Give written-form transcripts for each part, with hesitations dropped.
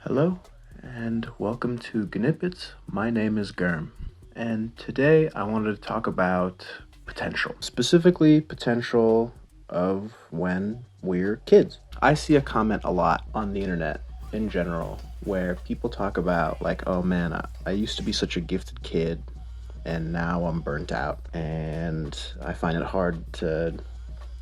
Hello, and welcome to Gnippets. My name is Germ, and today I wanted to talk about potential, specifically potential of when we're kids. I see a comment a lot on the internet in general where people talk about, like, oh man, I used to be such a gifted kid, and now I'm burnt out, and I find it hard to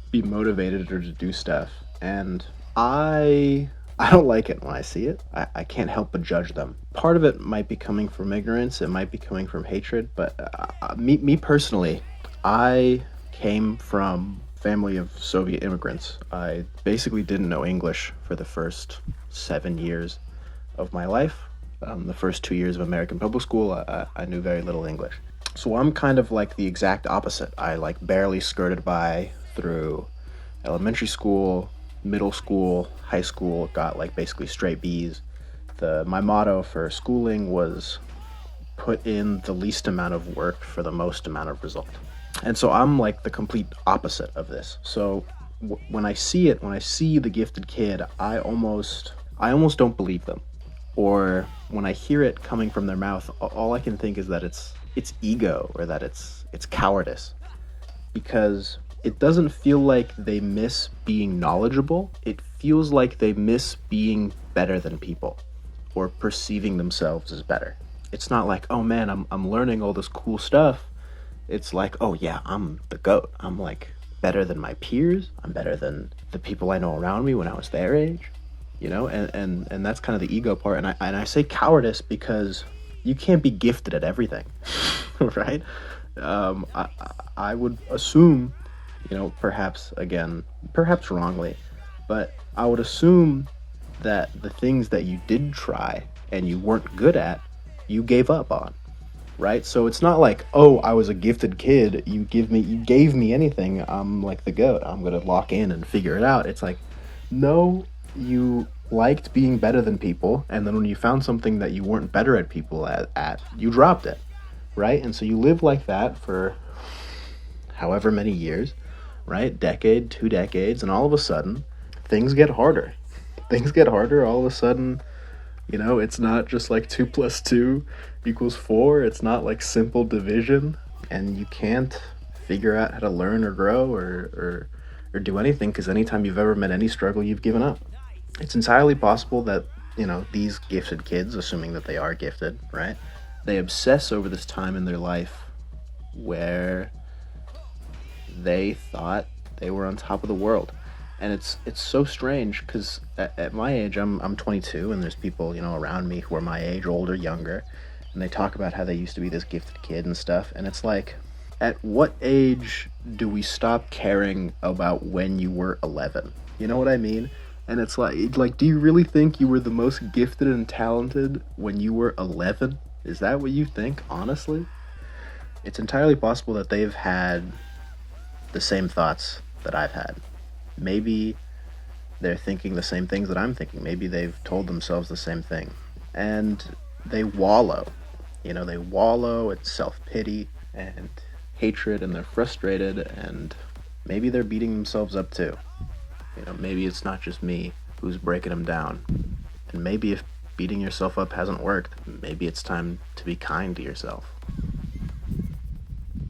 be motivated or to do stuff. And I don't like it when I see it. I can't help but judge them. Part of it might be coming from ignorance. It might be coming from hatred. But me personally, I came from a family of Soviet immigrants. I basically didn't know English for the first 7 years of my life. The first 2 years of American public school, I knew very little English. So I'm kind of like the exact opposite. I like barely skirted by through elementary school, middle school, high school, got like basically straight B's. My motto for schooling was put in the least amount of work for the most amount of result. And so I'm like the complete opposite of this. So when I see it, when I see the gifted kid, I almost don't believe them. Or when I hear it coming from their mouth, all I can think is that it's ego, or that it's cowardice, because it doesn't feel like they miss being knowledgeable. It feels like they miss being better than people, or perceiving themselves as better. It's not like, oh man, I'm learning all this cool stuff. It's like, oh yeah, I'm the GOAT. I'm like better than my peers. I'm better than the people I know around me when I was their age. And that's kind of the ego part. And I say cowardice because you can't be gifted at everything, right? I would assume, perhaps wrongly, but I would assume that the things that you did try and you weren't good at, you gave up on, right? So it's not like, oh, I was a gifted kid, you gave me anything, I'm like the GOAT, I'm gonna lock in and figure it out. It's like, no, you liked being better than people, and then when you found something that you weren't better at people at you dropped it, right? And so you live like that for however many years, right? Decade, 2 decades, and all of a sudden, things get harder. Things get harder. All of a sudden, it's not just like 2 + 2 = 4. It's not like simple division, and you can't figure out how to learn or grow or do anything, because anytime you've ever met any struggle, you've given up. It's entirely possible that, these gifted kids, assuming that they are gifted, right? They obsess over this time in their life where they thought they were on top of the world. And it's so strange, because at my age, I'm 22, and there's people, around me who are my age, older, younger, and they talk about how they used to be this gifted kid and stuff. And it's like, at what age do we stop caring about when you were 11? You know what I mean? And it's like, do you really think you were the most gifted and talented when you were 11? Is that what you think, honestly? It's entirely possible that they've had the same thoughts that I've had. Maybe they're thinking the same things that I'm thinking. Maybe they've told themselves the same thing. And they wallow. They wallow in self-pity and hatred, and they're frustrated, and maybe they're beating themselves up too. Maybe it's not just me who's breaking them down. And maybe if beating yourself up hasn't worked, maybe it's time to be kind to yourself.